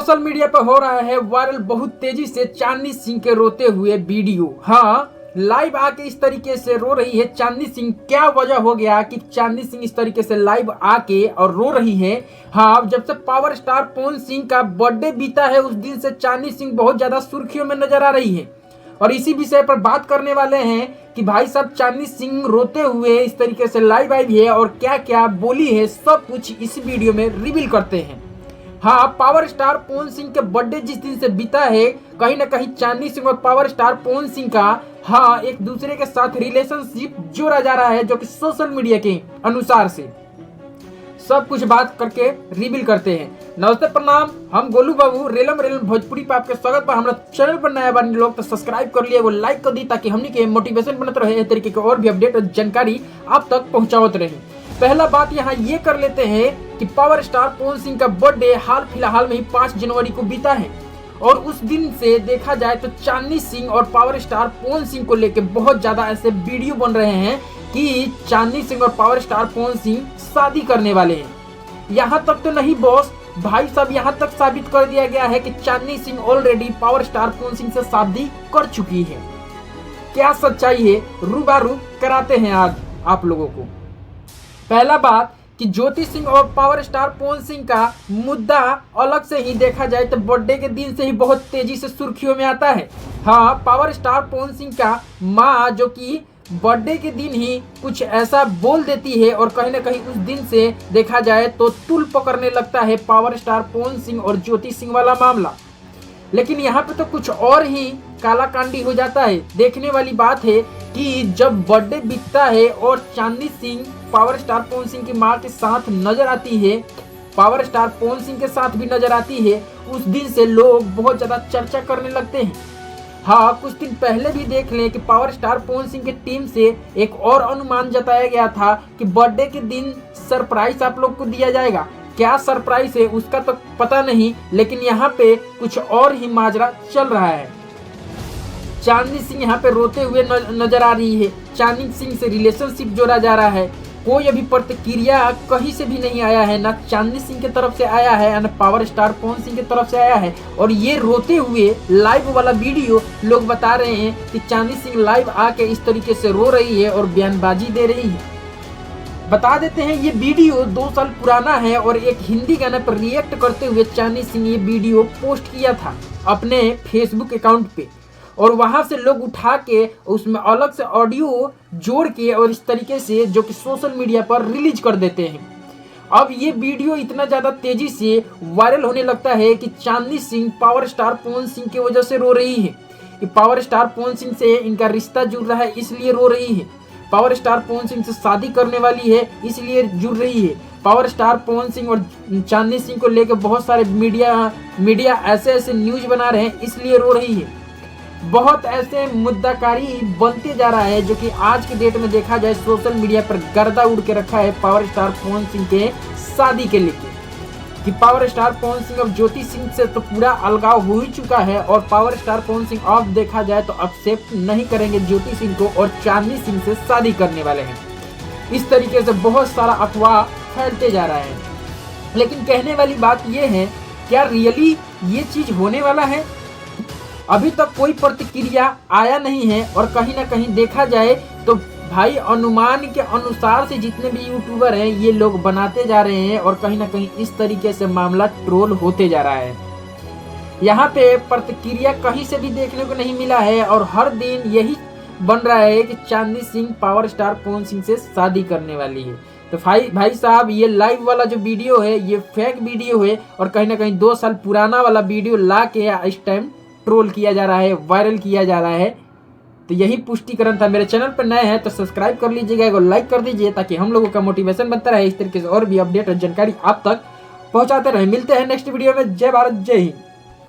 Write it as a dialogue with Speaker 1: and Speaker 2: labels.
Speaker 1: Social media पर हो रहा है वायरल बहुत तेजी से चांदनी सिंह के रोते हुए वीडियो। हाँ, लाइव आके इस तरीके से रो रही है चांदनी सिंह। क्या वजह हो गया कि चांदनी सिंह इस तरीके से लाइव आके और रो रही है? हाँ, जब से पावर स्टार पवन सिंह का बर्थडे बीता है उस दिन से चांदनी सिंह बहुत ज्यादा सुर्खियों में नजर आ रही है और इसी विषय पर बात करने वाले हैं कि भाई साहब चांदनी सिंह रोते हुए इस तरीके से लाइव आई है और क्या क्या बोली है, सब कुछ इस वीडियो में रिवील करते हैं। हाँ, पावर स्टार पवन सिंह के बर्थडे जिस दिन से बीता है, कहीं ना कहीं चांदनी सिंह और पावर स्टार पवन सिंह का एक दूसरे के साथ रिलेशनशिप जोड़ा जा रहा है, जो कि सोशल मीडिया के अनुसार से सब कुछ बात करके रिवील करते हैं। नमस्ते, प्रणाम, हम गोलू बाबू रेलम भोजपुरी पे आपके स्वागत पर। हमारा चैनल पर नया बने लोग तो सब्सक्राइब कर लिए, वो लाइक कर दी ताकि हमने के मोटिवेशन बनते रहे, इस तरीके के और भी अपडेट और जानकारी आप तक पहुंचावत रहे। पहला बात यहाँ ये कर लेते हैं कि पावर स्टार पवन सिंह का बर्थडे हाल फिलहाल में ही 5 जनवरी को बीता है और उस दिन से देखा जाए तो चांदनी सिंह और पावर स्टार पवन सिंह को लेकर बहुत ज्यादा ऐसे वीडियो बन रहे हैं कि चांदनी सिंह और पावर स्टार पवन सिंह शादी करने वाले हैं। यहाँ तक तो नहीं बॉस, भाई साहब यहाँ तक साबित कर दिया गया है कि चांदनी Singh already power star Pawan Singh से शादी कर चुकी है। क्या सच्चाई है, रूबरू कराते हैं आज आप लोगों को। पहला बात कि ज्योति सिंह और पावर स्टार पवन सिंह का मुद्दा अलग से ही देखा जाए तो बर्थडे के दिन से ही बहुत तेजी से सुर्खियों में आता है। हाँ, पावर स्टार पवन सिंह का माँ जो कि बर्थडे के दिन ही कुछ ऐसा बोल देती है और कहीं ना कहीं उस दिन से देखा जाए तो तुल पकड़ने लगता है पावर स्टार पवन सिंह और ज्योति सिंह वाला मामला। लेकिन यहाँ पे तो कुछ और ही कालाकांडी हो जाता है। देखने वाली बात है कि जब बर्थडे बीतता है और चांदनी सिंह पावर स्टार पवन सिंह की मां के साथ नजर आती है, पावर स्टार पवन सिंह के साथ भी नजर आती है, उस दिन से लोग बहुत ज्यादा चर्चा करने लगते हैं। हाँ, कुछ दिन पहले भी देख लें कि पावर स्टार पवन सिंह की टीम से एक और अनुमान जताया गया था कि बर्थडे के दिन सरप्राइज आप लोग को दिया जाएगा। क्या सरप्राइज है उसका तो पता नहीं, लेकिन यहाँ पे कुछ और ही माजरा चल रहा है। चांदनी सिंह यहाँ पे रोते हुए नजर आ रही है, चांदनी सिंह से रिलेशनशिप जोड़ा जा रहा है। कोई अभी प्रतिक्रिया कहीं से भी नहीं आया है, ना चांदनी सिंह की तरफ से आया है ना पावर स्टार पवन सिंह की तरफ से आया है। और ये रोते हुए लाइव वाला वीडियो लोग बता रहे हैं कि चांदनी सिंह लाइव आके इस तरीके से रो रही है और बयानबाजी दे रही है। बता देते हैं ये वीडियो 2 साल पुराना है और एक हिंदी गाने पर रिएक्ट करते हुए चांदनी सिंह ये वीडियो पोस्ट किया था अपने फेसबुक अकाउंट पे और वहां से लोग उठा के उसमें अलग से ऑडियो जोड़ के और इस तरीके से जो कि सोशल मीडिया पर रिलीज कर देते हैं। अब ये वीडियो इतना ज्यादा तेजी से वायरल होने लगता है कि चांदनी सिंह पावर स्टार पवन सिंह की वजह से रो रही है कि पावर स्टार पवन सिंह से इनका रिश्ता जुड़ रहा है इसलिए रो रही है, पावर स्टार पवन सिंह से शादी करने वाली है इसलिए जुड़ रही है, पावर स्टार पवन सिंह और चांदनी सिंह को लेकर बहुत सारे मीडिया ऐसे न्यूज बना रहे हैं इसलिए रो रही है। बहुत ऐसे मुद्दाकारी बनते जा रहा है जो कि आज की डेट में देखा जाए सोशल मीडिया पर गर्दा उड़ के रखा है पावर स्टार पवन सिंह के शादी के लेके कि पावर स्टार पवन सिंह अब ज्योति सिंह से तो पूरा अलगाव हो ही चुका है और पावर स्टार पवन सिंह अब देखा जाए तो एक्सेप्ट नहीं करेंगे ज्योति सिंह को और चांदनी सिंह से शादी करने वाले हैं। इस तरीके से बहुत सारा अफवाह फैलते जा रहा है। लेकिन कहने वाली बात यह है, क्या रियली ये चीज होने वाला है? अभी तक कोई प्रतिक्रिया आया नहीं है और कहीं ना कहीं देखा जाए तो भाई अनुमान के अनुसार से जितने भी यूट्यूबर हैं ये लोग बनाते जा रहे हैं और कहीं ना कहीं इस तरीके से मामला ट्रोल होते जा रहा है। यहाँ पे प्रतिक्रिया कहीं से भी देखने को नहीं मिला है और हर दिन यही बन रहा है कि चांदनी सिंह पावर स्टार पवन सिंह से शादी करने वाली है। तो भाई साहब ये लाइव वाला जो वीडियो है ये फेक वीडियो है और कहीं ना कहीं 2 साल पुराना वाला वीडियो ला के इस टाइम ट्रोल किया जा रहा है, वायरल किया जा रहा है। तो यही पुष्टिकरण था। मेरे चैनल पर नए हैं तो सब्सक्राइब कर लीजिएगा, लाइक कर दीजिए ताकि हम लोगों का मोटिवेशन बनता रहे, इस तरीके से और भी अपडेट और जानकारी आप तक पहुंचाते रहे। मिलते हैं नेक्स्ट वीडियो में। जय भारत, जय हिंद।